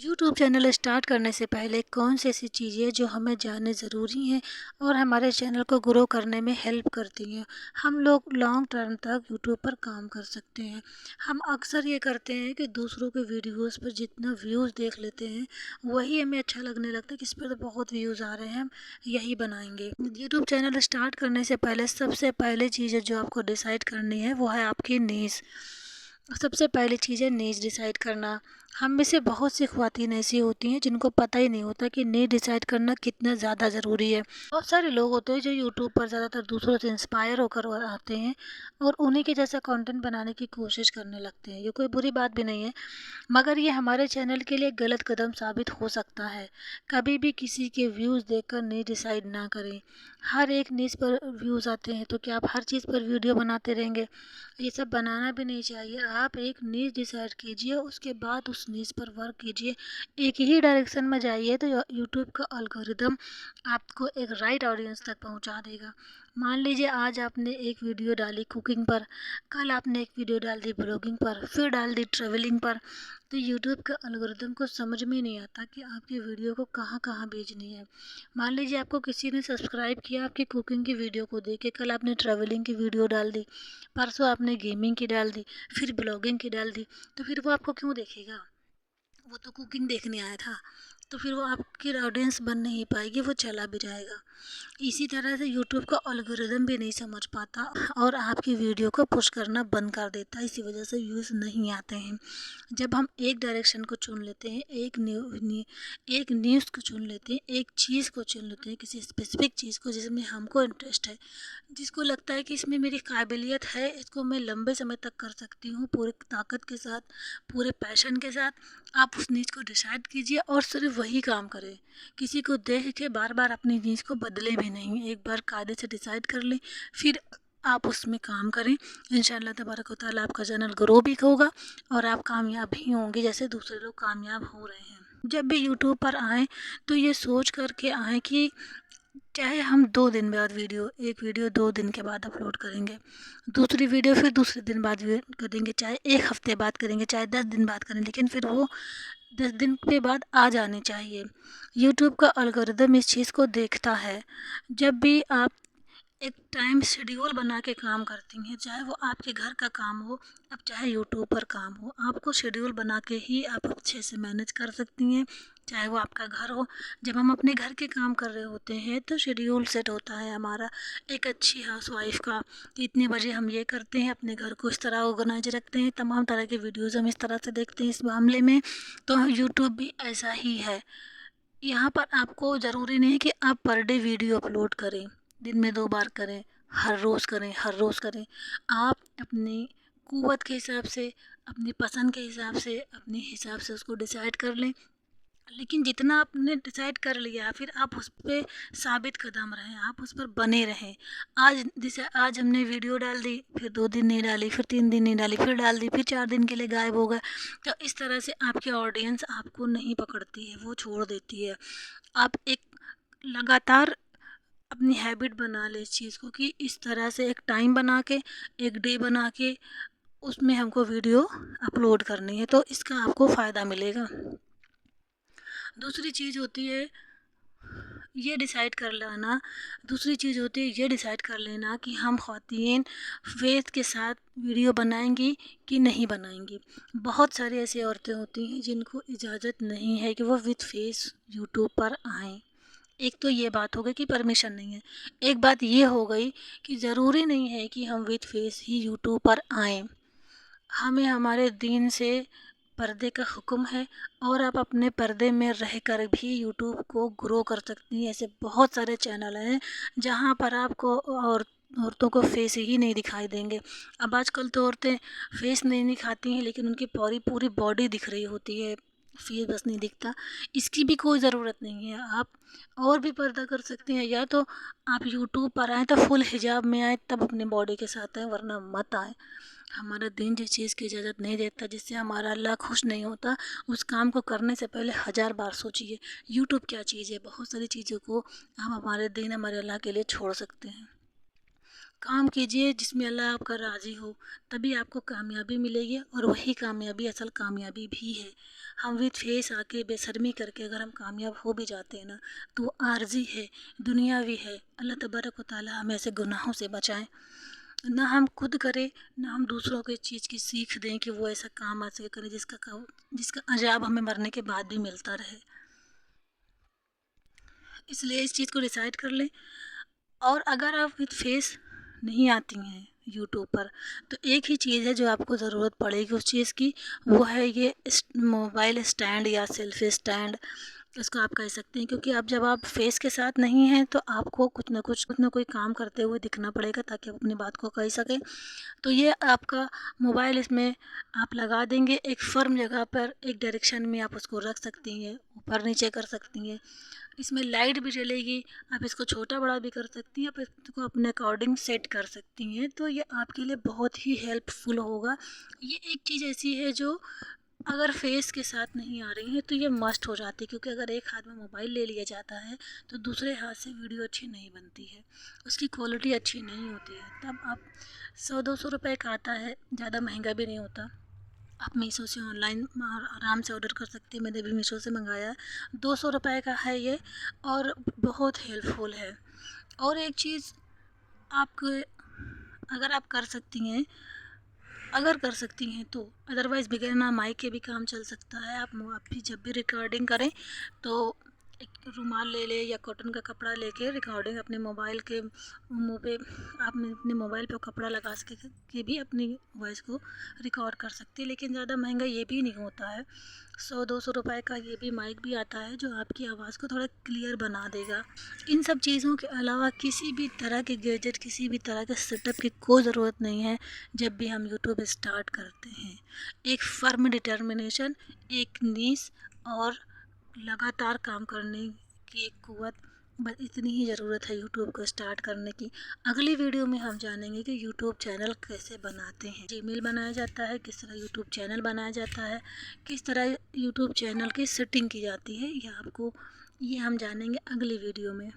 YouTube channel start करने से पहले कौन सी ऐसी चीज़ें जो हमें जाननी ज़रूरी हैं और हमारे चैनल को ग्रो करने में हेल्प करती हैं। हम लोग लॉन्ग टर्म तक यूट्यूब पर काम कर सकते हैं। हम अक्सर ये करते हैं कि दूसरों के वीडियोस पर जितना व्यूज़ देख लेते हैं वही हमें अच्छा लगने लगता है कि इस पर तो बहुत व्यूज़ आ रहे हैं, हम यही बनाएंगे। यूट्यूब चैनल स्टार्ट करने से पहले सबसे पहले चीज़ जो आपको डिसाइड करनी है वो है आपकी नीश। सबसे पहली चीज़ है नीश डिसाइड करना। हम में से बहुत सी ख़वातीन ऐसी होती हैं जिनको पता ही नहीं होता कि नीश डिसाइड करना कितना ज़्यादा ज़रूरी है। बहुत सारे लोग होते हैं जो यूट्यूब पर ज़्यादातर दूसरों से इंस्पायर होकर आते हैं और उन्हीं के जैसा कंटेंट बनाने की कोशिश करने लगते हैं। ये कोई बुरी बात भी नहीं है, मगर ये हमारे चैनल के लिए गलत कदम साबित हो सकता है। कभी भी किसी के व्यूज़ देखकर नीश डिसाइड ना करें। हर एक न्यूज़ पर व्यूज़ आते हैं तो क्या आप हर चीज़ पर वीडियो बनाते रहेंगे? ये सब बनाना भी नहीं चाहिए। आप एक न्यूज़ डिसाइड कीजिए, उसके बाद उस न्यूज़ पर वर्क कीजिए। एक ही डायरेक्शन में जाइए तो यूट्यूब का एल्गोरिदम आपको एक राइट ऑडियंस तक पहुंचा देगा। मान लीजिए आज आपने एक वीडियो डाली कुकिंग पर, कल आपने एक वीडियो डाल दी ब्लॉगिंग पर, फिर डाल दी ट्रैवलिंग पर, तो यूट्यूब के एल्गोरिदम को समझ में नहीं आता कि आपकी वीडियो को कहाँ कहाँ भेजनी है। मान लीजिए आपको किसी ने सब्सक्राइब किया आपकी कुकिंग की वीडियो को देख के, कल आपने ट्रैवलिंग की वीडियो डाल दी, परसों आपने गेमिंग की डाल दी, फिर ब्लॉगिंग की डाल दी, तो फिर वो आपको क्यों देखेगा? वो तो कुकिंग देखने आया था, तो फिर वो आपकी ऑडियंस बन नहीं पाएगी, वो चला भी जाएगा। इसी तरह से यूट्यूब का एल्गोरिदम भी नहीं समझ पाता और आपकी वीडियो को पुश करना बंद कर देता है, इसी वजह से व्यूज़ नहीं आते हैं। जब हम एक डायरेक्शन को चुन लेते हैं, एक न्यूज़ को चुन लेते हैं, एक चीज़ को चुन लेते हैं, किसी स्पेसिफिक चीज़ को जिसमें हमको इंटरेस्ट है, जिसको लगता है कि इसमें मेरी काबिलियत है, इसको मैं लंबे समय तक कर सकती हूँ पूरी ताकत के साथ, पूरे पैशन के साथ, आप उस नीच को डिसाइड कीजिए और सिर्फ वही काम करें। किसी को देख के बार बार अपनी नीच को बदले भी नहीं। एक बार कायदे से डिसाइड कर लें, फिर आप उसमें काम करें। इंशाअल्लाह तबारक व तआला आपका चैनल ग्रो भी होगा और आप कामयाब भी होंगे जैसे दूसरे लोग कामयाब हो रहे हैं। जब भी यूट्यूब पर आएँ तो ये सोच कर के आएँ कि चाहे हम 2 दिन बाद एक वीडियो 2 दिन के बाद अपलोड करेंगे, दूसरी वीडियो फिर दूसरे दिन बाद करेंगे, चाहे 1 हफ़्ते बाद करेंगे, चाहे 10 दिन बाद करें, लेकिन फिर वो 10 दिन के बाद आ जानी चाहिए। यूट्यूब का एल्गोरिदम इस चीज़ को देखता है। जब भी आप एक टाइम शेड्यूल बना के काम करती हैं, चाहे वो आपके घर का काम हो, अब चाहे यूट्यूब पर काम हो, आपको शेड्यूल बना के ही आप अच्छे से मैनेज कर सकती हैं, चाहे वो आपका घर हो। जब हम अपने घर के काम कर रहे होते हैं तो शेड्यूल सेट होता है हमारा एक अच्छी हाउसवाइफ़ का, कि इतने बजे हम ये करते हैं, अपने घर को इस तरह ऑर्गेनाइज रखते हैं, तमाम तरह के वीडियोज़ हम इस तरह से देखते हैं इस मामले में। तो यूट्यूब भी ऐसा ही है। यहाँ पर आपको ज़रूरी नहीं कि आप पर डे वीडियो अपलोड करें, दिन में 2 बार करें, हर रोज़ करें। आप अपनी क़ुव्वत के हिसाब से, अपनी पसंद के हिसाब से, अपने हिसाब से उसको डिसाइड कर लें। लेकिन जितना आपने डिसाइड कर लिया फिर आप उस पे साबित कदम रहें, आप उस पर बने रहें। आज जैसे आज हमने वीडियो डाल दी, फिर 2 दिन नहीं डाली, फिर 3 दिन नहीं डाली, फिर डाल दी, फिर 4 दिन के लिए गायब हो गए। तो इस तरह से आपकी ऑडियंस आपको नहीं पकड़ती है, वो छोड़ देती है। आप एक लगातार अपनी हैबिट बना लें इस चीज़ को कि इस तरह से एक टाइम बना के, एक डे बना के उसमें हमको वीडियो अपलोड करनी है, तो इसका आपको फ़ायदा मिलेगा। दूसरी चीज़ होती है ये डिसाइड कर लेना दूसरी चीज़ होती है ये डिसाइड कर लेना कि हम ख़वातीन फेस के साथ वीडियो बनाएंगी कि नहीं बनाएंगी। बहुत सारी ऐसी औरतें होती हैं जिनको इजाज़त नहीं है कि वो विद फेस यूट्यूब पर आएँ। एक तो ये बात हो गई कि परमिशन नहीं है। एक बात ये हो गई कि ज़रूरी नहीं है कि हम विद फेस ही यूट्यूब पर आएँ। हमें हमारे दीन से पर्दे का हुक्म है और आप अपने पर्दे में रहकर भी यूट्यूब को ग्रो कर सकती हैं। ऐसे बहुत सारे चैनल हैं जहाँ पर आपको औरतों को फेस ही नहीं दिखाई देंगे। अब आजकल तो औरतें फेस नहीं दिखाती हैं लेकिन उनकी पूरी पूरी बॉडी दिख रही होती है, फेस बस नहीं दिखता। इसकी भी कोई ज़रूरत नहीं है। आप और भी पर्दा कर सकते हैं, या तो आप यूट्यूब पर आएँ तो फुल हिजाब में आएँ तब अपनी बॉडी के साथ आएँ, वरना मत आएँ। हमारा दीन जिस चीज़ की इजाज़त नहीं देता, जिससे हमारा अल्लाह खुश नहीं होता, उस काम को करने से पहले 1000 बार सोचिए। यूट्यूब क्या चीज़ है? बहुत सारी चीज़ों को हम हमारे दीन, हमारे अल्लाह के लिए छोड़ सकते हैं। काम कीजिए जिसमें अल्लाह आपका राज़ी हो, तभी आपको कामयाबी मिलेगी और वही कामयाबी असल कामयाबी भी है। हम विद फेस आके बेशर्मी करके अगर हम कामयाब हो भी जाते हैं ना, तो वो आर्ज़ी है, दुनियावी है। अल्लाह तबारक व तआला हमें ऐसे गुनाहों से बचाए। ना हम खुद करें, ना हम दूसरों को इस चीज़ की सीख दें कि वो ऐसा काम ऐसे करें जिसका अजाब हमें मरने के बाद भी मिलता रहे। इसलिए इस चीज़ को डिसाइड कर लें। और अगर आप विद फेस नहीं आती हैं यूट्यूब पर, तो एक ही चीज़ है जो आपको ज़रूरत पड़ेगी उस चीज़ की, वो है ये मोबाइल स्टैंड या सेल्फी स्टैंड, इसको आप कह सकते हैं। क्योंकि अब जब आप फेस के साथ नहीं हैं तो आपको कुछ ना कोई काम करते हुए दिखना पड़ेगा ताकि आप अपनी बात को कह सकें। तो ये आपका मोबाइल, इसमें आप लगा देंगे एक फ़र्म जगह पर, एक डायरेक्शन में आप उसको रख सकती हैं, ऊपर नीचे कर सकती हैं। इसमें लाइट भी जलेगी, आप इसको छोटा बड़ा भी कर सकती हैं, आप इसको अपने अकॉर्डिंग सेट कर सकती हैं। तो ये आपके लिए बहुत ही हेल्पफुल होगा। ये एक चीज़ ऐसी है जो अगर फेस के साथ नहीं आ रही है तो ये मस्ट हो जाती है, क्योंकि अगर एक हाथ में मोबाइल ले लिया जाता है तो दूसरे हाथ से वीडियो अच्छी नहीं बनती है, उसकी क्वालिटी अच्छी नहीं होती है। तब आप 100-200 रुपए का आता है, ज़्यादा महंगा भी नहीं होता। आप मीशो से ऑनलाइन आराम से ऑर्डर कर सकते हैं। मैंने भी मीशो से मंगाया है, 200 रुपए का है ये, और बहुत हेल्पफुल है। और एक चीज़ आपको, अगर आप कर सकती हैं, अगर कर सकती हैं तो, अदरवाइज़ बगैर ना माइक के भी काम चल सकता है। आप भी जब भी रिकॉर्डिंग करें तो एक रुमाल ले लें या कॉटन का कपड़ा लेके रिकॉर्डिंग अपने मोबाइल के मुंह पे, आप अपने मोबाइल पे कपड़ा लगा के भी अपनी वॉइस को रिकॉर्ड कर सकते हैं। लेकिन ज़्यादा महंगा ये भी नहीं होता है, 100-200 रुपए का ये भी माइक भी आता है जो आपकी आवाज़ को थोड़ा क्लियर बना देगा। इन सब चीज़ों के अलावा किसी भी तरह के गैजेट, किसी भी तरह के सेटअप की कोई ज़रूरत नहीं है जब भी हम यूट्यूब स्टार्ट करते हैं। एक फर्म डिटर्मिनेशन, एक नीश और लगातार काम करने की एक कुव्वत, बस इतनी ही ज़रूरत है यूट्यूब को स्टार्ट करने की। अगली वीडियो में हम जानेंगे कि यूट्यूब चैनल कैसे बनाते हैं, जीमेल बनाया जाता है, किस तरह यूट्यूब चैनल बनाया जाता है, किस तरह यूट्यूब चैनल की सेटिंग की जाती है, ये हम जानेंगे अगली वीडियो में।